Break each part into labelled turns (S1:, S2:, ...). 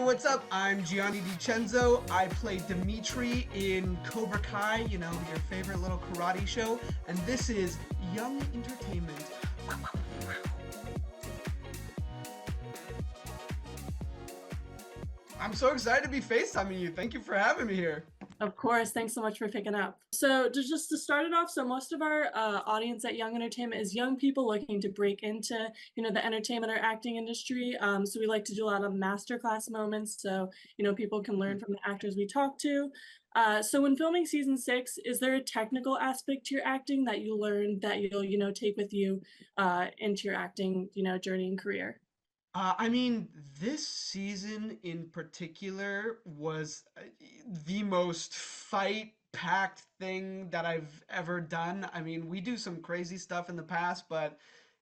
S1: what's up? I'm Gianni DeCenzo. I play Demetri in Cobra Kai, you know, your favorite little karate show. And this is Young Entertainment. I'm so excited to be FaceTiming you. Thank you for having me here.
S2: Of course. Thanks so much for picking up. So just to start it off, so most of our audience at Young Entertainment is young people looking to break into, the entertainment or acting industry. So we like to do a lot of masterclass moments so, people can learn from the actors we talk to. So when filming season 6, is there a technical aspect to your acting that you learned that you'll, take with you into your acting, journey and career?
S1: I mean, this season in particular was the most fight-packed thing that I've ever done. I mean, we do some crazy stuff in the past, but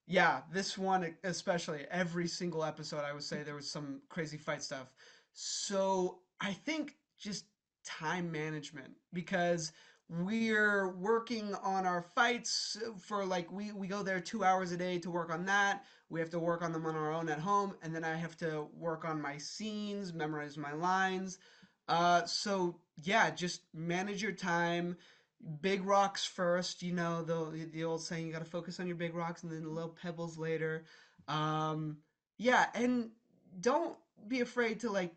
S1: yeah, this one especially, every single episode, I would say there was some crazy fight stuff. So I think just time management because we're working on our fights for like we go there 2 hours a day to work on that. We have to work on them on our own at home, and then I have to work on my scenes, memorize my lines. So yeah, just manage your time. Big rocks first, you know, the old saying, you got to focus on your big rocks and then the little pebbles later. Um, yeah, and don't be afraid to like,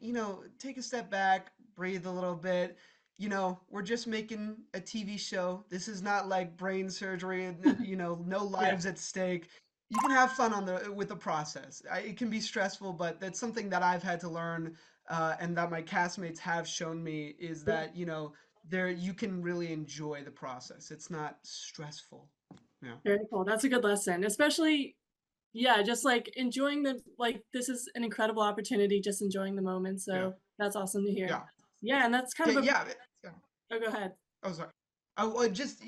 S1: take a step back, breathe a little bit. You know, we're just making a TV show. This is not like brain surgery and, no
S2: Yeah.
S1: lives at stake. You can have fun on the with the process. It can be stressful, but that's something that I've had to learn, and that my castmates have shown me is
S2: Yeah.
S1: that there you can really enjoy the process. It's not stressful. Yeah.
S2: Very cool. That's a good lesson, especially yeah, just like enjoying this is an incredible opportunity, just enjoying the moment.
S1: Yeah.
S2: So that's awesome to hear.
S1: Yeah.
S2: Yeah, and that's kind
S1: Yeah.
S2: of a
S1: Yeah. Yeah.
S2: oh, go ahead.
S1: Oh, sorry. Well, just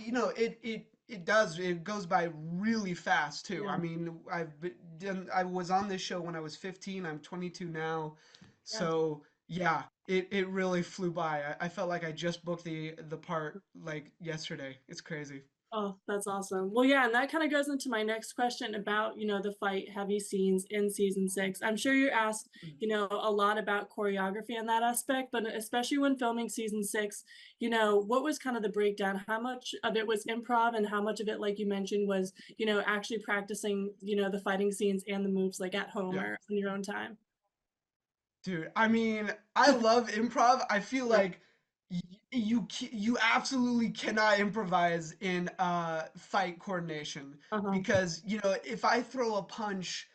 S1: it goes by really fast too.
S2: Yeah,
S1: I mean, I was on this show when I was 15. I'm 22 now,
S2: yeah.
S1: so yeah, it really flew by. I felt like I just booked the part like yesterday. It's crazy.
S2: Oh, that's awesome. Well, yeah, and that kind of goes into my next question about, the fight heavy scenes in season 6. I'm sure you're asked, a lot about choreography in that aspect, but especially when filming season 6, what was kind of the breakdown? How much of it was improv and how much of it, like you mentioned, was, actually practicing, the fighting scenes and the moves like at home
S1: Yeah.
S2: or on your own time?
S1: Dude, I mean, I love improv. I feel
S2: Yeah.
S1: like you absolutely cannot improvise in fight coordination
S2: Uh-huh.
S1: because, if I throw a punch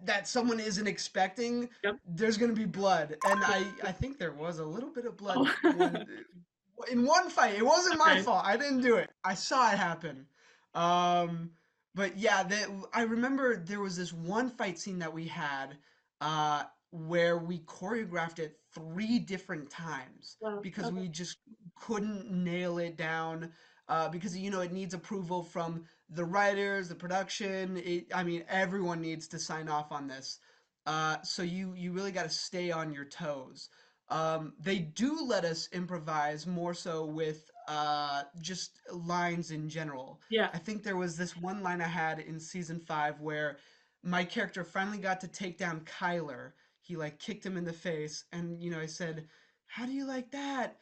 S1: that someone isn't expecting,
S2: Yep.
S1: there's going to be blood. And I think there was a little bit of blood
S2: Oh.
S1: when in one fight. It wasn't my
S2: Okay.
S1: fault. I didn't do it. I saw it happen. Um, but yeah, I remember there was this one fight scene that we had where we choreographed it 3 different times
S2: Well,
S1: because
S2: okay.
S1: we just couldn't nail it down. Because it needs approval from the writers, the production. I mean, everyone needs to sign off on this. So you really got to stay on your toes. They do let us improvise more so with just lines in general.
S2: Yeah.
S1: I think there was this one line I had in season 5 where my character finally got to take down Kyler. He like kicked him in the face, and I said, "How do you like that?"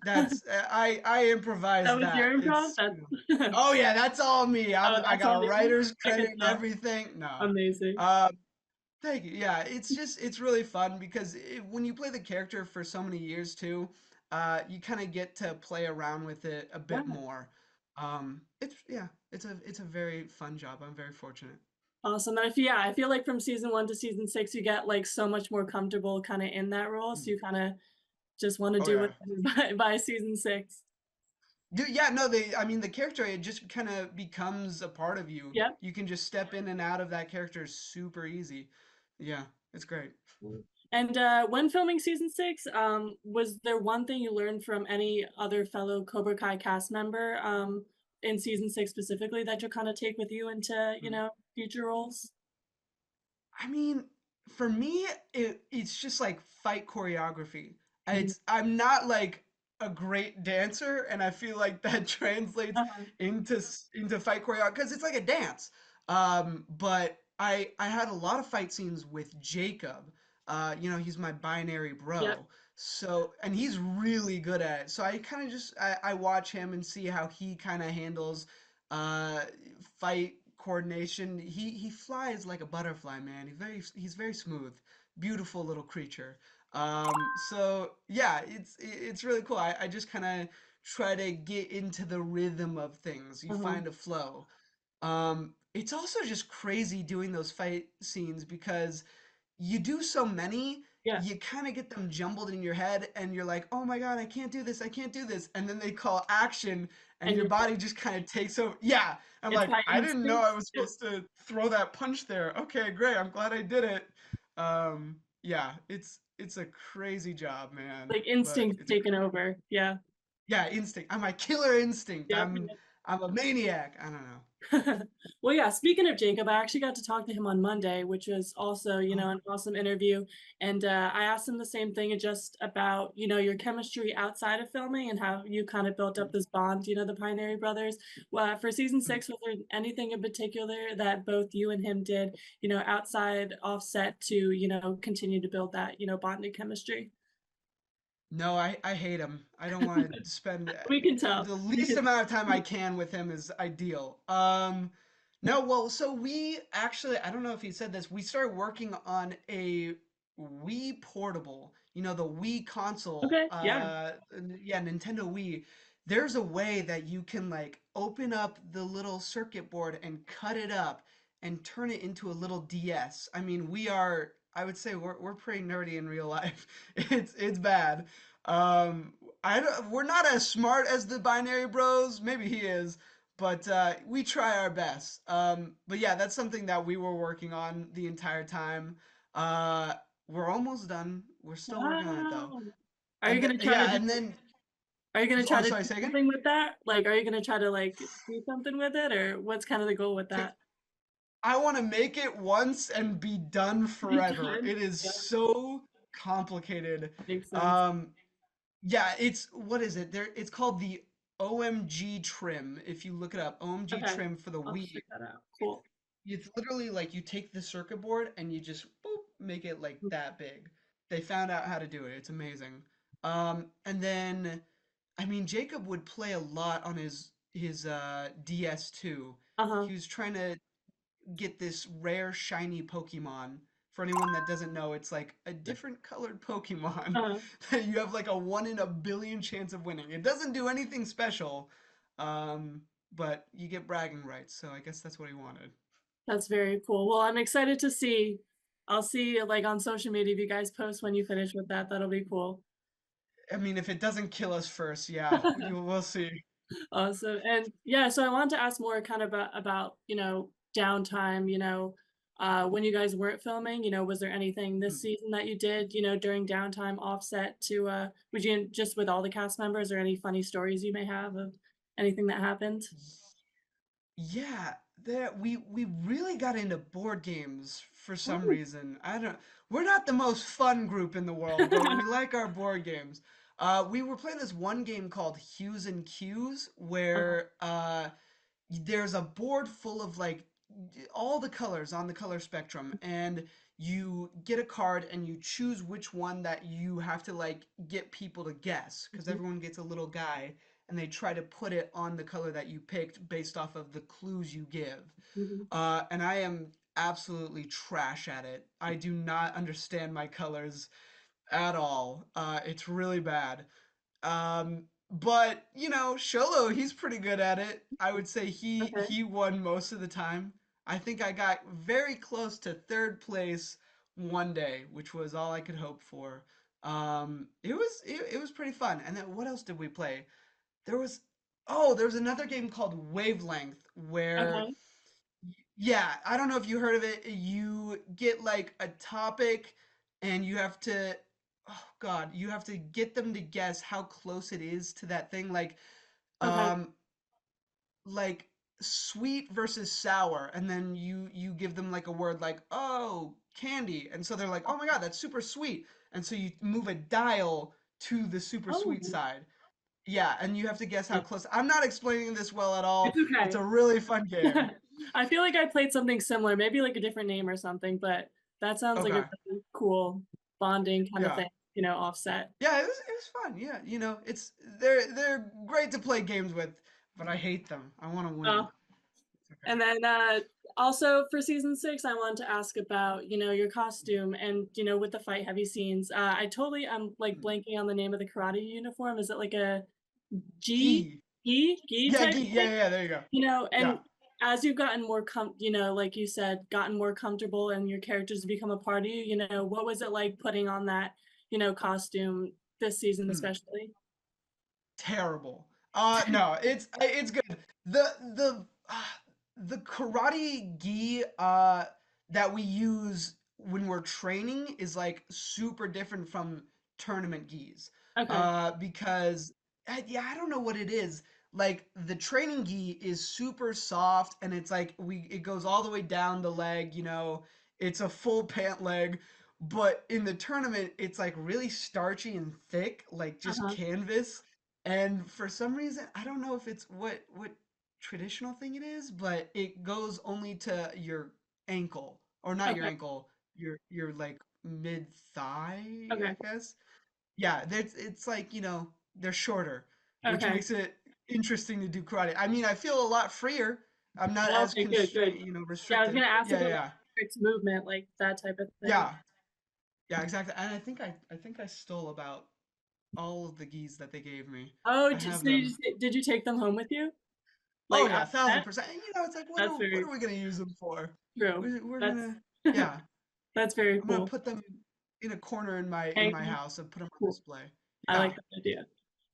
S1: That's I
S2: That
S1: improvised
S2: was your
S1: that.
S2: improv?
S1: It's
S2: That's
S1: Oh yeah, that's all me.
S2: oh,
S1: I
S2: that's all
S1: got a
S2: you?
S1: writer's
S2: I
S1: credit
S2: could
S1: and
S2: tell.
S1: everything. No.
S2: Amazing.
S1: Um, Thank you. Yeah, it's really fun because when you play the character for so many years too, you kind of get to play around with it a
S2: Yeah.
S1: bit more. It's a very fun job. I'm very fortunate.
S2: Awesome. And I feel like from season 1 to season 6, you get, like, so much more comfortable kinda in that role, so
S1: Mm.
S2: you kinda just wanna
S1: Oh
S2: do
S1: yeah.
S2: it by season 6.
S1: Dude, yeah, no, I mean the character it just kind of becomes a part of you.
S2: Yep.
S1: You can just step in and out of that character super easy. Yeah, it's great.
S2: And, when filming season 6, was there one thing you learned from any other fellow Cobra Kai cast member, in season 6 specifically that you'll kinda take with you into,
S1: Mm.
S2: future roles?
S1: I mean, for me, it's just like fight choreography.
S2: Mhm.
S1: I'm not like a great dancer, and I feel like that translates
S2: Uh-huh.
S1: into fight choreography because it's like a dance. But I had a lot of fight scenes with Jacob. he's my binary
S2: Yep.
S1: bro. So, and he's really good at it. So I kind of just I watch him and see how he kind of handles uh fight coordination. He flies like a butterfly, man. He's very smooth, beautiful little creature. So yeah, it's really cool. I just kind of try to get into the rhythm of things. You
S2: Uh-huh.
S1: find a flow. It's also just crazy doing those fight scenes because you do so many,
S2: Yeah.
S1: you kind of get them jumbled in your head, and you're like, oh my God, I can't do this, I can't do this. And then they call action, and
S2: And
S1: your
S2: you're
S1: body just kind of takes over. Yeah. I'm
S2: it's
S1: like,
S2: by
S1: I didn't know
S2: instinct.
S1: I was supposed to throw that punch there. Okay, great. I'm glad I did it. Yeah, it's a crazy job, man.
S2: Like
S1: But
S2: instinct
S1: it's
S2: taken over. Yeah.
S1: yeah, instinct. I'm my killer instinct.
S2: Yep.
S1: I'm a maniac. I don't know.
S2: Well, yeah, speaking of Jacob, I actually got to talk to him on Monday, which was also,
S1: Oh,
S2: an awesome interview. And I asked him the same thing just about, your chemistry outside of filming and how you kind of built up
S1: mm,
S2: this bond, the Pinary brothers. Well, for season
S1: mm.
S2: 6, was there anything in particular that both you and him did, outside offset to, continue to build that, bonding chemistry?
S1: No, I hate him. I don't want to spend
S2: We can tell.
S1: the
S2: We
S1: least
S2: can.
S1: amount of time I can with him is ideal. No, well, so we actually, I don't know if he said this, we started working on a Wii portable, the Wii console,
S2: Okay. Yeah.
S1: yeah, Nintendo Wii. There's a way that you can like open up the little circuit board and cut it up and turn it into a little DS. I mean, I would say we're pretty nerdy in real life. It's bad. Um, we're not as smart as the Binary Bros. Maybe he is, but we try our best. But yeah, that's something that we were working on the entire time. Uh, we're almost done. We're still working on it though.
S2: Wow. Are you
S1: And
S2: gonna try to
S1: yeah,
S2: do
S1: and then
S2: Are you gonna try
S1: oh,
S2: to
S1: sorry,
S2: do
S1: say again.
S2: something with that? Like, are you gonna try to, like, do something with it, or what's kind of the goal with that?
S1: I want to make it once and be done
S2: Be
S1: forever.
S2: done?
S1: It is
S2: Yeah,
S1: so complicated.
S2: makes sense.
S1: Um, Yeah, it's what is it? It's called the OMG trim. If you look it up, OMG
S2: Okay,
S1: trim for the
S2: I'll
S1: Wii.
S2: check that out.
S1: It's
S2: Cool.
S1: it's literally like you take the circuit board and you just boop make it like that big. They found out how to do it. It's amazing. And then I mean Jacob would play a lot on his DS2.
S2: Uh-huh,
S1: He was trying to get this rare shiny Pokemon. For anyone that doesn't know, it's like a different colored Pokemon
S2: uh-huh.
S1: that you have like a 1 in a billion chance of winning. It doesn't do anything special, um, but you get bragging rights, so I guess that's what he wanted.
S2: That's very cool. Well, I'm excited to see. I'll see, like, on social media if you guys post when you finish with that. That'll be cool.
S1: I mean, if it doesn't kill us first, yeah, we'll see.
S2: Awesome. And yeah, so I wanted to ask more kind of about, downtime, when you guys weren't filming, was there anything this season that you did, during downtime offset to would you just with all the cast members or any funny stories you may have of anything that happened?
S1: Yeah, we really got into board games for some
S2: Oh.
S1: reason. I don't. We're not the most fun group in the world, but we like our board games. We were playing this one game called Hues and Cues,
S2: Uh-huh.
S1: where there's a board full of like all the colors on the color spectrum, and you get a card and you choose which one that you have to like get people to guess because
S2: Mhm,
S1: everyone gets a little guy and they try to put it on the color that you picked based off of the clues you give.
S2: mhm.
S1: And I am absolutely trash at it. I do not understand my colors at all. It's really bad. But Sholo, he's pretty good at it. I would say he
S2: Okay.
S1: he won most of the time. I think I got very close to third place one day, which was all I could hope for. It was pretty fun. And then what else did we play? There was there was another game called Wavelength where
S2: Okay.
S1: yeah, I don't know if you heard of it. You get like a topic and you have to oh God, you have to get them to guess how close it is to that thing
S2: Okay.
S1: um like sweet versus sour and then you give them like a word like oh, candy. And so they're like, "Oh my God, that's super sweet." And so you move a dial to the super
S2: Oh,
S1: sweet side. Yeah, and you have to guess how
S2: okay.
S1: close. I'm not explaining this well at all.
S2: It's
S1: It's
S2: okay.
S1: a really fun game.
S2: I feel like I played something similar, maybe like a different name or something, but That sounds like a
S1: Okay.
S2: really cool bonding kind of
S1: Yeah.
S2: thing, offset.
S1: Yeah, it was fun. Yeah, it's they're great to play games with, but I hate them. I want to win.
S2: Oh, and then also for season 6, I wanted to ask about, your costume and, with the fight heavy scenes. I'm like
S1: Okay.
S2: blanking on the name of the karate uniform. Is it like a G,
S1: Gi.
S2: Gi
S1: Yeah,
S2: type
S1: gi.
S2: of
S1: Yeah,
S2: thing?
S1: yeah, yeah, there you go.
S2: And
S1: Yeah.
S2: as you've gotten more like you said, gotten more comfortable and your characters become a part of you, what was it like putting on that, costume this season
S1: Hmm.
S2: especially?
S1: Terrible. No, it's good. The karate gi that we use when we're training is like super different from tournament gis.
S2: Okay.
S1: Because yeah, I don't know what it is. Like the training gi is super soft and it's like it goes all the way down the leg, it's a full pant leg, but in the tournament it's like really starchy and thick, like just
S2: Uh-huh.
S1: canvas. And for some reason, I don't know if it's what traditional thing it is, but it goes only to your ankle, or not your
S2: Okay.
S1: ankle, your like mid thigh,
S2: Okay.
S1: I guess. Yeah, it's like, they're shorter, which
S2: Okay.
S1: makes it interesting to do karate. I mean, I feel a lot freer. I'm not as
S2: Okay, good, good.
S1: constrained,
S2: Yeah, I was
S1: restricted.
S2: gonna ask
S1: Yeah,
S2: about
S1: yeah,
S2: like
S1: yeah.
S2: strict movement, like that type of thing.
S1: Yeah, yeah, exactly. And I think I stole about all of the gis that they gave me.
S2: Oh,
S1: I have
S2: so
S1: them.
S2: did you take them home with you?
S1: Oh
S2: Like
S1: yeah,
S2: out of set?
S1: 1000%. And it's like, what
S2: That's
S1: are what
S2: very
S1: are we gonna use them for?
S2: true.
S1: We're
S2: That's
S1: gonna, yeah.
S2: that's very
S1: I'm gonna
S2: cool.
S1: put them in a corner in my
S2: Hanging.
S1: house and put them on
S2: Cool.
S1: display.
S2: I
S1: Yeah.
S2: like that idea.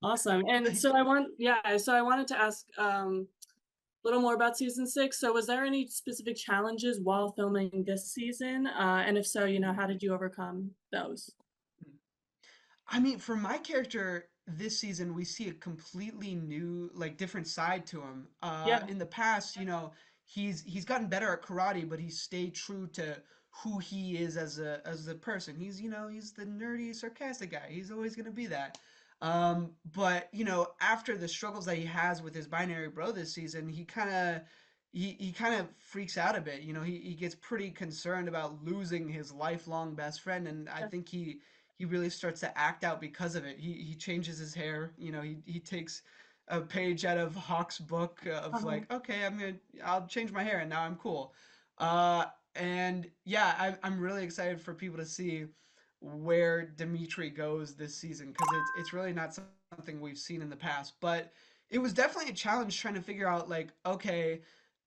S2: Awesome. And
S1: Thank
S2: so
S1: you.
S2: I wanted to ask a little more about season 6. So was there any specific challenges while filming this season? And if so, how did you overcome those?
S1: I mean, for my character this season, we see a completely new, like, different side to him.
S2: Yeah.
S1: In the past, he's gotten better at karate, but he stayed true to who he is as a person. He's the nerdy, sarcastic guy. He's always gonna be that. But after the struggles that he has with his binary bro this season, he kind of freaks out a bit. He gets pretty concerned about losing his lifelong best friend, and I
S2: Yeah.
S1: think he really starts to act out because of it. He changes his hair. He takes a page out of Hawk's book of
S2: Uh-huh.
S1: like, okay, I'll change my hair and now I'm cool. Uh, and yeah, I'm really excited for people to see where Demetri goes this season because it's really not something we've seen in the past. But it was definitely a challenge trying to figure out like, okay,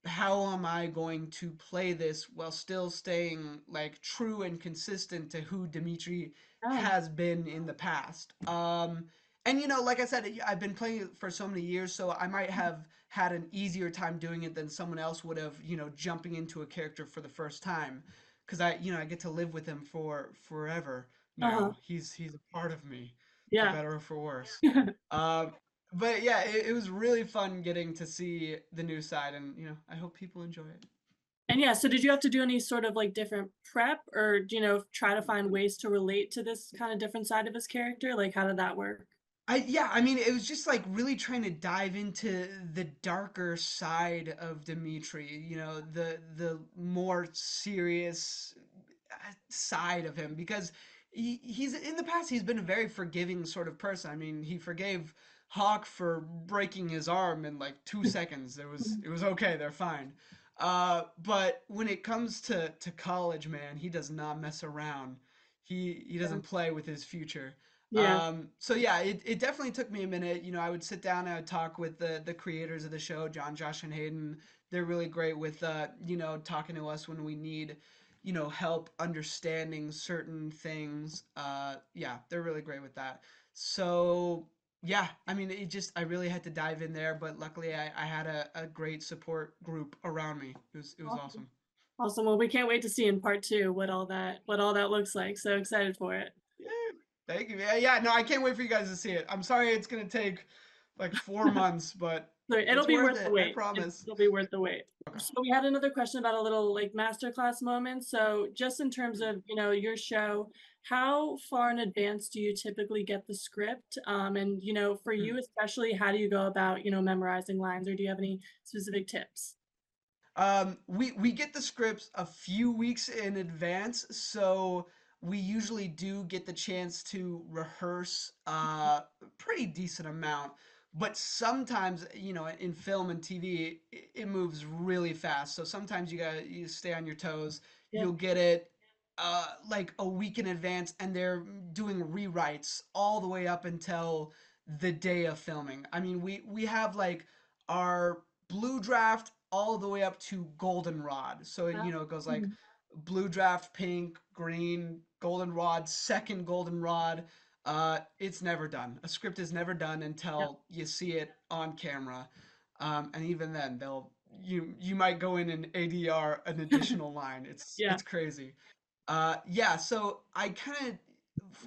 S1: how am I going to play this while still staying like true and consistent to who Demetri
S2: Oh.
S1: has been in the past. And like I said, I've been playing it for so many years, so I might have had an easier time doing it than someone else would have, jumping into a character for the first time, because I get to live with him for forever
S2: Uh-huh.
S1: now. He's a part of me, for
S2: Yeah.
S1: better or for worse. Um, but yeah, it was really fun getting to see the new side, and I hope people enjoy it.
S2: And yeah, so did you have to do any sort of like different prep or, try to find ways to relate to this kind of different side of his character? Like, how did that work?
S1: Yeah, I mean, it was just like really trying to dive into the darker side of Dimitri, the more serious side of him, because he's in the past he's been a very forgiving sort of person. I mean, he forgave Hawk for breaking his arm in like 2 seconds. It was okay, they're fine. But when it comes to college, man, he does not mess around. He
S2: Yeah.
S1: doesn't play with his future.
S2: Yeah.
S1: So yeah, it definitely took me a minute. I would sit down and I would talk with the creators of the show, John, Josh, and Hayden. They're really great with talking to us when we need help understanding certain things. Yeah, they're really great with that. So yeah, I mean, I really had to dive in there, but luckily I had a great support group around me. It was
S2: Awesome.
S1: awesome.
S2: Awesome. Well, we can't wait to see in part 2 what all that looks like. So excited for it.
S1: Yeah, thank you. Yeah, yeah. No, I can't wait for you guys to see it. I'm sorry it's gonna take like 4 months, but
S2: So it'll
S1: it's
S2: be
S1: worth
S2: worth the
S1: it. I
S2: wait.
S1: promise.
S2: It'll be worth the wait.
S1: Okay.
S2: So we had another question about a little like masterclass moment. So just in terms of, your show, how far in advance do you typically get the script? And for
S1: Hmm.
S2: you especially, how do you go about, memorizing lines or do you have any specific tips?
S1: We get the scripts a few weeks in advance, so we usually do get the chance to rehearse a pretty decent amount. But sometimes, in film and TV, it moves really fast. So sometimes you stay on your toes.
S2: Yeah.
S1: You'll get it like a week in advance, and they're doing rewrites all the way up until the day of filming. I mean, we have like our blue draft all the way up to goldenrod. So it goes like
S2: Mhm.
S1: blue draft, pink, green, goldenrod, second goldenrod. It's never done. A script is never done
S2: Yeah.
S1: until you see it on camera, and even then, you might go in and ADR an additional line. It's
S2: Yeah.
S1: it's crazy. Yeah, so I kind of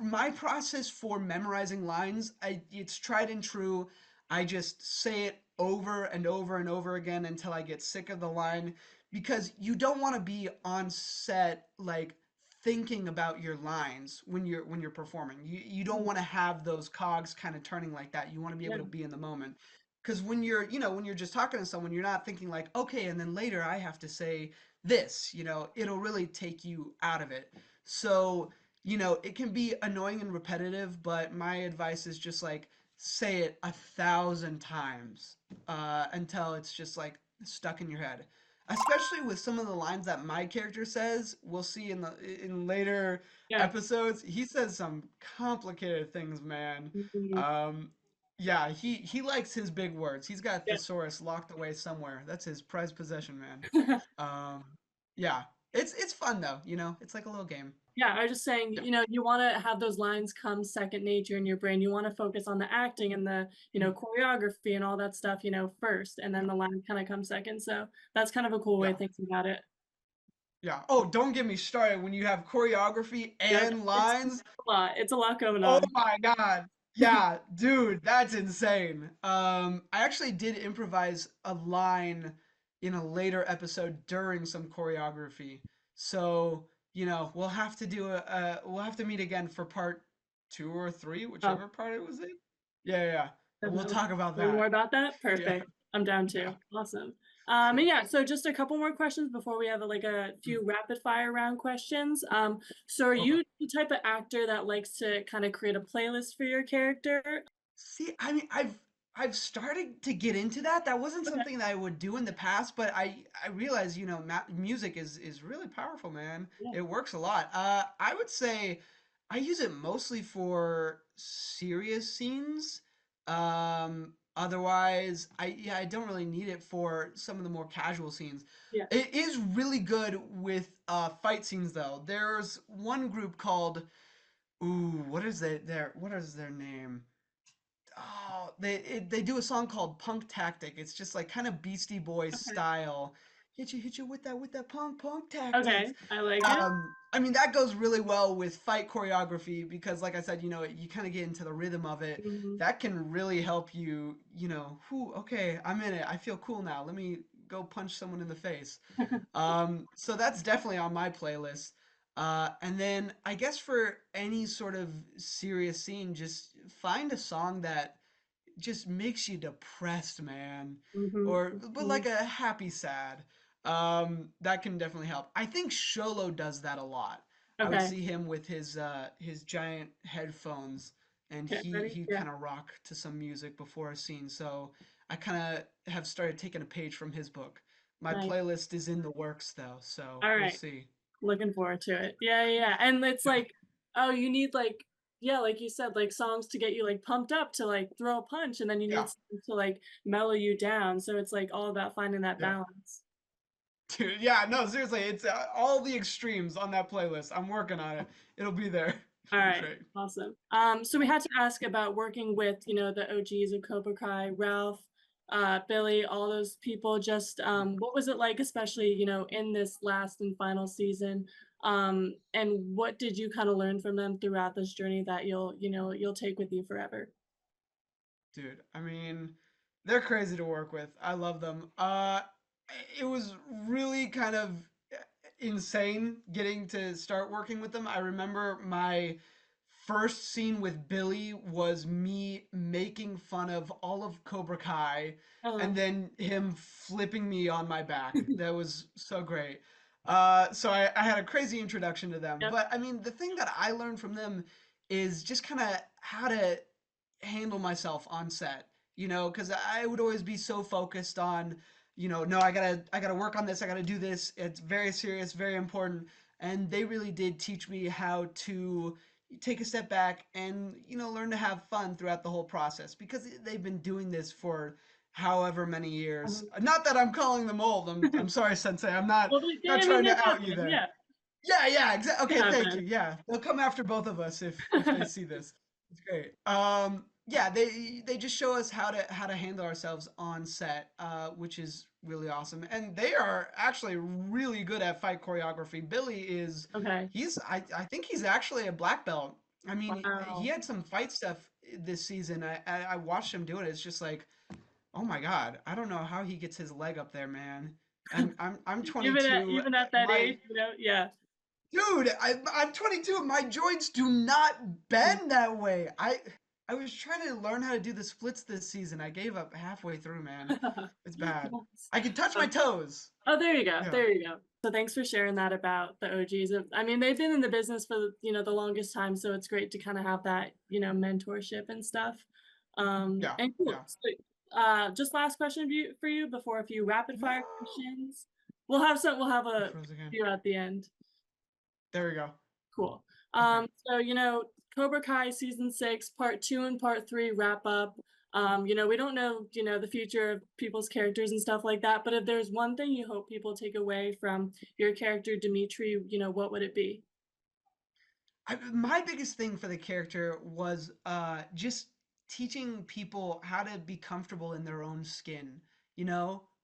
S1: my process for memorizing lines, it's tried and true. I just say it over and over and over again until I get sick of the line because you don't want to be on set like thinking about your lines when you're performing. You don't
S2: Mhm.
S1: want to have those cogs kind of turning like that. You want to be able
S2: Yeah.
S1: to be in the moment. Because when you're just talking to someone, you're not thinking like, okay, and then later I have to say this, it'll really take you out of it. So, it can be annoying and repetitive, but my advice is just like say it 1,000 times until it's just like stuck in your head. Especially with some of the lines that my character says, we'll see in later
S2: Yeah.
S1: episodes. He says some complicated things, man.
S2: Mhm.
S1: Um, yeah, he likes his big words. He's got
S2: Yeah.
S1: thesaurus locked away somewhere. That's his prized possession, man. Um, yeah, it's fun though. It's like a little game.
S2: Yeah, I was just saying,
S1: Yeah.
S2: you wanna have those lines come second nature in your brain. You wanna focus on the acting and the,
S1: Mhm.
S2: choreography and all that stuff, first, and then
S1: Yeah.
S2: the line kinda comes second, so that's kind of a cool way
S1: Yeah.
S2: of thinking about it.
S1: Yeah. Oh, don't get me started when you have choreography
S2: Yeah,
S1: and
S2: it's
S1: lines.
S2: a lot. It's a lot going
S1: Oh
S2: on.
S1: my God. Yeah, dude, that's insane. I actually did improvise a line in a later episode during some choreography. So, we'll have to meet again for part 2 or 3,
S2: Oh,
S1: whichever part it was in. Yeah, yeah, yeah. And we'll
S2: definitely.
S1: talk about
S2: Learn more
S1: that.
S2: about that?
S1: Yeah,
S2: Perfect. I'm down
S1: yeah,
S2: to. Awesome. And
S1: cool.
S2: yeah, so just a couple more questions before we have a
S1: Mm,
S2: few rapid fire round questions. So are
S1: okay.
S2: you the type of actor that likes to kind of create a playlist for your character?
S1: See, I mean, I've started to get into that. That wasn't
S2: Okay.
S1: something that I would do in the past, but I realize, music is really powerful, man.
S2: Yeah.
S1: It works a lot. I would say I use it mostly for serious scenes. Otherwise, I don't really need it for some of the more casual scenes.
S2: Yeah.
S1: It is really good with fight scenes though. There's one group called what is their name? Oh, they do a song called Punk Tactic. It's just like kind of Beastie Boys
S2: Okay.
S1: style. Hit you with that punk tactics.
S2: Okay. I like it.
S1: I mean that goes really well with fight choreography because, like I said, you kind of get into the rhythm of it.
S2: Mhm.
S1: That can really help you. Okay, I'm in it. I feel cool now. Let me go punch someone in the face. So that's definitely on my playlist. And then I guess for any sort of serious scene, just find a song that just makes you depressed, man,
S2: Mhm.
S1: but
S2: Mhm.
S1: like a happy sad. That can definitely help. I think Sholo does that a lot. I would
S2: Okay.
S1: see him with his giant headphones, and
S2: Okay.
S1: he
S2: Ready?
S1: he
S2: Yeah.
S1: kind of rock to some music before a scene. So I kind of have started taking a page from his book. My
S2: Nice.
S1: playlist is in the works though, so
S2: All
S1: we'll
S2: right.
S1: see.
S2: Looking forward to it. Yeah, yeah, yeah. And it's
S1: Yeah,
S2: like, oh, you need yeah, like you said, like songs to get you like pumped up to like throw a punch, and then you
S1: yeah,
S2: need something to like mellow you down. So it's like all about finding that
S1: yeah.
S2: balance.
S1: Dude, yeah, no, seriously, it's all the extremes on that playlist. I'm working on it. It'll be there.
S2: All
S1: It'll be
S2: right,
S1: great.
S2: awesome. So we had to ask about working with, the OGs of Cobra Kai, Ralph, Billy, all those people. Just what was it like, especially, in this last and final season? And what did you kind of learn from them throughout this journey that you'll take with you forever?
S1: Dude, I mean, they're crazy to work with. I love them. It was really kind of insane getting to start working with them. I remember my first scene with Billy was me making fun of all of Cobra Kai and
S2: Uh-huh.
S1: then him flipping me on my back. That was so great. So I had a crazy introduction to them.
S2: Yep.
S1: But I mean, the thing that I learned from them is just kind of how to handle myself on set, because I would always be so focused on, no, I gotta work on this, I gotta do this. It's very serious, very important. And they really did teach me how to take a step back and learn to have fun throughout the whole process because they've been doing this for however many years.
S2: Uh-huh.
S1: Not that I'm calling them old. I'm sorry, Sensei. I'm not
S2: Well,
S1: not
S2: I mean,
S1: trying
S2: they
S1: to
S2: have
S1: out you
S2: been,
S1: there.
S2: yeah.
S1: Yeah, yeah, exactly.
S2: They
S1: Okay,
S2: have
S1: thank you.
S2: been.
S1: Yeah, they'll come after both of us if they see this. It's great. Yeah, they just show us how to handle ourselves on set, which is really awesome. And they are actually really good at fight choreography. Billy is
S2: Okay.
S1: he's I think he's actually a black belt. I mean, he
S2: Wow.
S1: had some fight stuff this season. I watched him do it. It's just like, oh my God, I don't know how he gets his leg up there, man. I'm
S2: Even at
S1: 22.
S2: even at that
S1: My
S2: age, yeah.
S1: Dude, I'm 22. My joints do not bend that way. I was trying to learn how to do the splits this season. I gave up halfway through, man. It's bad.
S2: Nice.
S1: I can touch my
S2: Um,
S1: toes.
S2: oh, there you go.
S1: Yeah.
S2: There you go. So thanks for sharing that about the OGs. I mean, they've been in the business for the longest time, so it's great to kind of have that mentorship and stuff.
S1: Yeah.
S2: And cool.
S1: Yeah.
S2: So, just last question for you before a few rapid fire
S1: No.
S2: questions. We'll have some. We'll have
S1: I
S2: a
S1: froze again.
S2: few at the end.
S1: There we go.
S2: Cool.
S1: Okay.
S2: So, Cobra Kai season 6, part 2 and part 3 wrap up. We don't know the future of people's characters and stuff like that, but if there's one thing you hope people take away from your character Demetri, what would it be?
S1: My biggest thing for the character was just teaching people how to be comfortable in their own skin.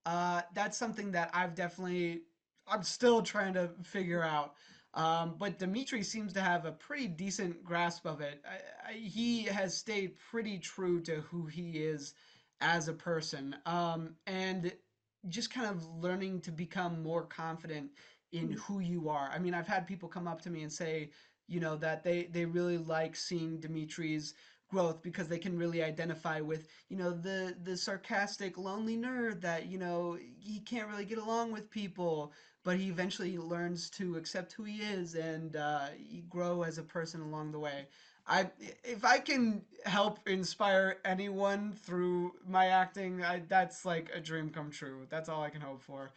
S1: That's something that I'm still trying to figure out. But Dimitri seems to have a pretty decent grasp of it. He has stayed pretty true to who he is as a person, and just kind of learning to become more confident in
S2: Mhm.
S1: who you are. I mean, I've had people come up to me and say, that they really like seeing Dimitri's growth because they can really identify with the sarcastic lonely nerd that he can't really get along with people, but he eventually learns to accept who he is and he grow as a person along the way. If I can help inspire anyone through my acting, that's like a dream come true. That's all I can hope for.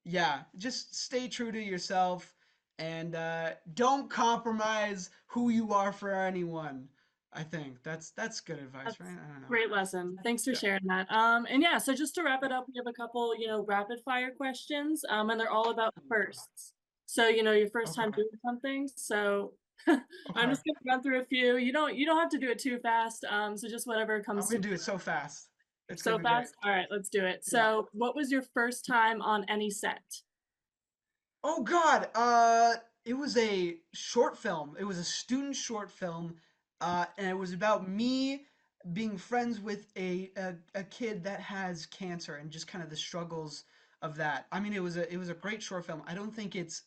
S1: Yeah, just stay true to yourself and don't compromise who you are for anyone. I think that's good advice, right?
S2: That's
S1: I don't know.
S2: great lesson. Thanks for
S1: Yeah.
S2: sharing that. And yeah, so just to wrap
S1: Yeah.
S2: it up, we have a couple rapid fire questions, and they're all about firsts. So, your first time
S1: Okay.
S2: doing something. So I'm
S1: Okay.
S2: just gonna run through a few. You don't have to do it too fast. So just whatever
S1: I'm
S2: comes to
S1: gonna do it so fast. It's gonna
S2: so
S1: be great.
S2: fast. All right, let's do it.
S1: Yeah.
S2: So what was your first time on any set?
S1: Oh God. It was a short film. It was a student short film, and it was about me being friends with a kid that has cancer and just kind of the struggles of that. I mean, it was a great short film. I don't think it's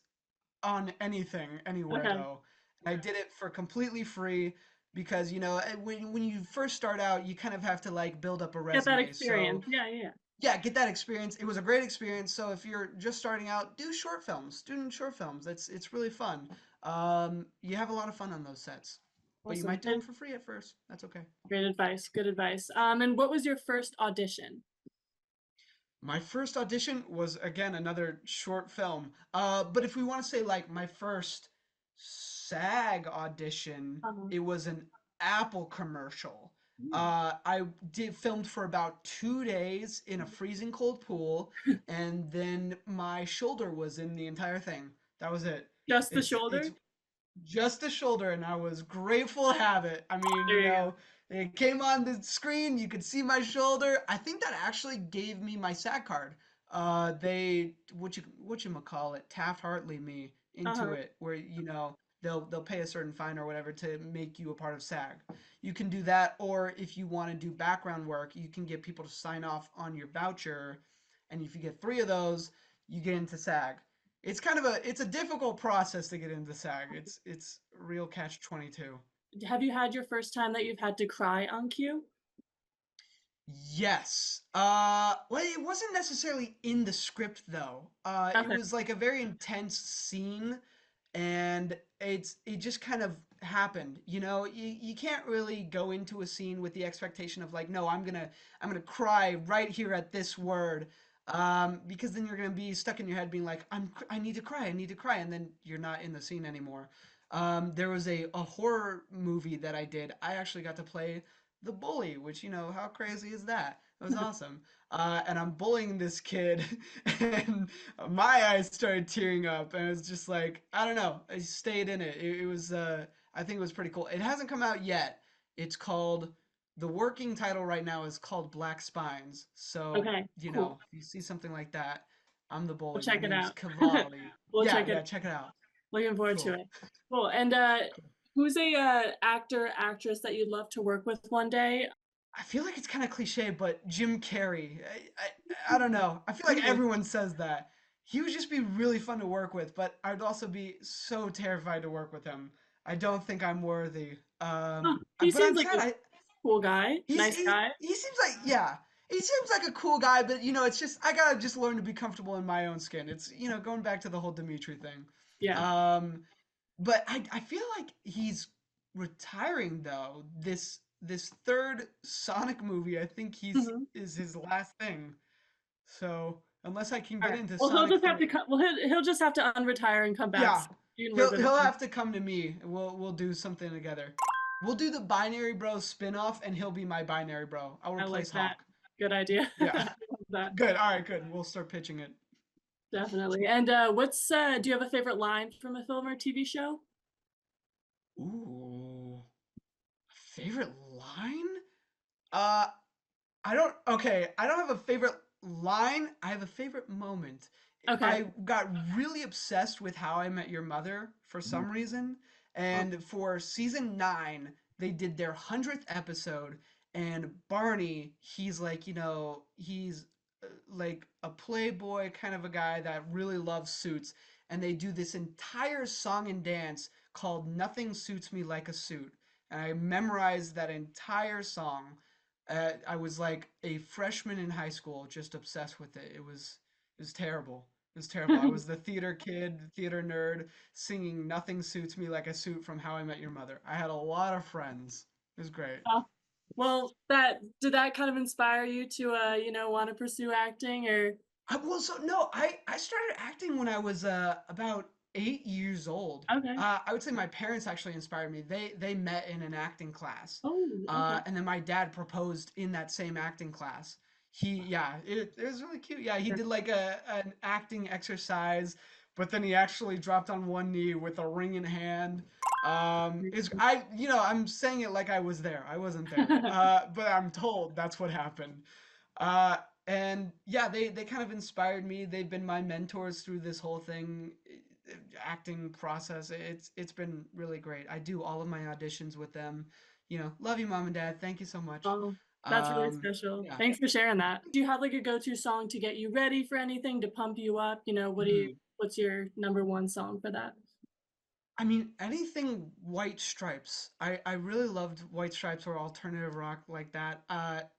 S1: on anything anywhere
S2: Okay,
S1: though. And I did it for completely free because when you first start out, you kind of have to like build up a
S2: get that
S1: resume. So
S2: experience. Yeah, yeah, yeah.
S1: yeah, get that experience. It was a great experience. So if you're just starting out, do short films, student short films. It's really fun. You have a lot of fun on those sets, but you
S2: Awesome.
S1: might do them
S2: And
S1: for free at first. That's okay.
S2: great advice. Good advice. And what was your first audition?
S1: My first audition was again another short film. But if we want to say like my first SAG audition,
S2: Uh-huh.
S1: it was an Apple commercial.
S2: Mm.
S1: I did filmed for about 2 days in a freezing cold pool, and then my shoulder was in the entire thing. That was it.
S2: Just the
S1: It's
S2: shoulder?
S1: just the shoulder, and I was grateful to have it. I mean,
S2: There you go.
S1: it came on the screen, you could see my shoulder. I think that actually gave me my SAG card. They what you call it, Taft Hartley me into
S2: Uh-huh.
S1: it, where they'll pay a certain fine or whatever to make you a part of SAG. You can do that, or if you want to do background work, you can get people to sign off on your voucher, and if you get 3 of those, you get into SAG. It's kind of it's a difficult process to get into SAG. It's real catch 22.
S2: Have you had your first time that you've had to cry on cue?
S1: Yes. Well, it wasn't necessarily in the script though. It
S2: Okay.
S1: was like a very intense scene, and it just kind of happened. You know, you can't really go into a scene with the expectation of like, no, I'm gonna cry right here at this word, because then you're gonna be stuck in your head being like, I need to cry, I need to cry, and then you're not in the scene anymore. There was a horror movie that I did. I actually got to play the bully, which, you know, how crazy is that? It was awesome. And I'm bullying this kid, and my eyes started tearing up, and it was just like, I don't know. I stayed in it. It was, I think it was pretty cool. It hasn't come out yet. It's called, the working title right now is called Black Spines. So,
S2: Okay,
S1: you
S2: cool.
S1: know, if you see something like that, I'm the
S2: We'll
S1: bully. My
S2: check it
S1: name's
S2: out.
S1: Cavalli.
S2: We'll
S1: Yeah,
S2: check
S1: yeah,
S2: it.
S1: check it out.
S2: Looking forward to
S1: Cool.
S2: it. Cool. And who's a actor, actress that you'd love to work with one day?
S1: I feel like it's kind of cliche, but Jim Carrey. I don't know. I feel like
S2: Ooh.
S1: everyone says that. He would just be really fun to work with, but I'd also be so terrified to work with him. I don't think I'm worthy.
S2: Huh, he
S1: But
S2: seems
S1: I'm
S2: like
S1: sad.
S2: a cool guy, nice guy.
S1: He seems like, yeah. He seems like a cool guy, but you know, it's just I gotta just learn to be comfortable in my own skin. It's, you know, going back to the whole Dimitri thing.
S2: Yeah.
S1: Um, but I feel like he's retiring though. This third Sonic movie, I think he's
S2: Hmm.
S1: is his last thing. So unless I can
S2: All
S1: get
S2: right.
S1: into
S2: Well, he'll
S1: Sonic
S2: just have to
S1: 3,
S2: come. Well, he'll just have to unretire and come back.
S1: yeah,
S2: So you can work with
S1: he'll
S2: him.
S1: have to come to me. We'll do something together. We'll do the Binary Bros spin-off, and he'll be my Binary Bro. I'll
S2: I like
S1: replace
S2: that.
S1: Hawk.
S2: Good idea.
S1: Yeah,
S2: I love that.
S1: good. All right, good. We'll start pitching it.
S2: Definitely. And what's do you have a favorite line from a film or TV show?
S1: Ooh, favorite line? Uh, I don't. Okay, I don't have a favorite line. I have a favorite moment.
S2: Okay.
S1: I got really obsessed with How I Met Your Mother for some reason,
S2: Well,
S1: and for season 9, they did their 100th episode, and Barney, he's like, you know, he's like a playboy kind of a guy that really loves suits, and they do this entire song and dance called "Nothing Suits Me Like a Suit," and I memorized that entire song. I was like a freshman in high school, just obsessed with it. It was terrible. It was terrible. I was the theater kid, theater nerd, singing "Nothing Suits Me Like a Suit" from How I Met Your Mother. I had a lot of friends. It was great.
S2: well, that did that kind of inspire you to want to pursue acting or
S1: Well, so no, I started acting when I was about 8 years old.
S2: okay.
S1: I would say my parents actually inspired me. They met in an acting class,
S2: Oh, okay.
S1: and then my dad proposed in that same acting class. Yeah, it was really cute. Yeah, he
S2: Sure.
S1: did like an acting exercise, but then he actually dropped on one knee with a ring in hand. Is I you know I'm saying it like I was there. I wasn't there, but I'm told that's what happened. Uh, and yeah, they kind of inspired me. They've been my mentors through this whole thing, acting process. It's been really great. I do all of my auditions with them. You know, love you, mom and dad. Thank you so much.
S2: Oh, that's really special.
S1: Yeah.
S2: Thanks for sharing that. Do you have like a go-to song to get you ready for anything to pump you up?
S1: Mm.
S2: What's your number one song for that?
S1: I mean, anything White Stripes. I really loved White Stripes or alternative rock like that.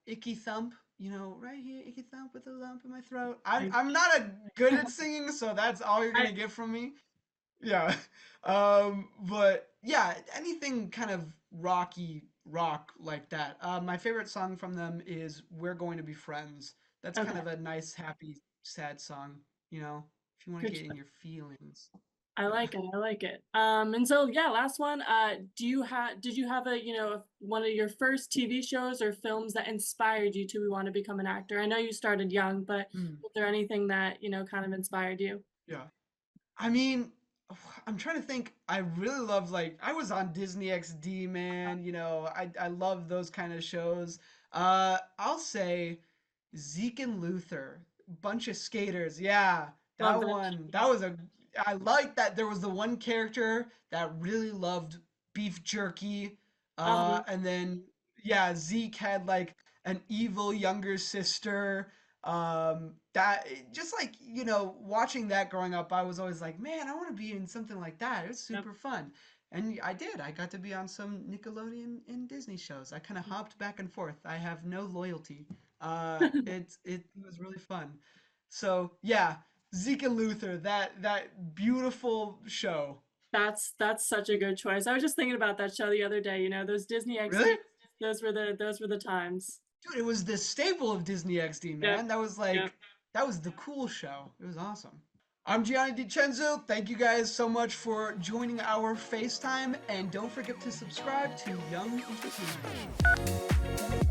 S1: Icky Thump, you know, right here, Icky Thump with a lump in my throat.
S2: I,
S1: I'm not a good at singing, so that's all you're
S2: I
S1: gonna get from me. Yeah. But yeah, anything kind of rock like that. My favorite song from them is We're Going to Be Friends. That's kind
S2: okay.
S1: of a nice, happy, sad song, you know, if you want to
S2: Good.
S1: get in your feelings.
S2: I
S1: Yeah.
S2: like it. I like it. And so yeah, last one. Did you have one of your first TV shows or films that inspired you to want to become an actor? I know you started young, but
S1: Mm,
S2: was there anything that, kind of inspired you?
S1: yeah. I mean, I'm trying to think. I really loved like I was on Disney XD, man. You know, I love those kind of shows. I'll say Zeke and Luther, bunch of skaters. Yeah,
S2: Love
S1: that
S2: that
S1: one.
S2: show.
S1: That was a. I like that there was the one character that really loved beef jerky.
S2: Um,
S1: And then yeah, Zeke had like an evil younger sister. That just like, watching that growing up, I was always like, man, I want to be in something like that. It was
S2: Yep.
S1: super fun. And I did. I got to be on some Nickelodeon and Disney shows. I kind of hopped back and forth. I have no loyalty. It was really fun. So yeah, Zeke and Luther, that beautiful show.
S2: That's such a good choice. I was just thinking about that show the other day, those Disney
S1: Really?
S2: XD, those were the times.
S1: Dude, it was the staple of Disney XD,
S2: Yep.
S1: man.
S2: Yep.
S1: That was the cool show. It was awesome. I'm Gianni DeCenzo. Thank you guys so much for joining our FaceTime, and don't forget to subscribe to Young Entertainment.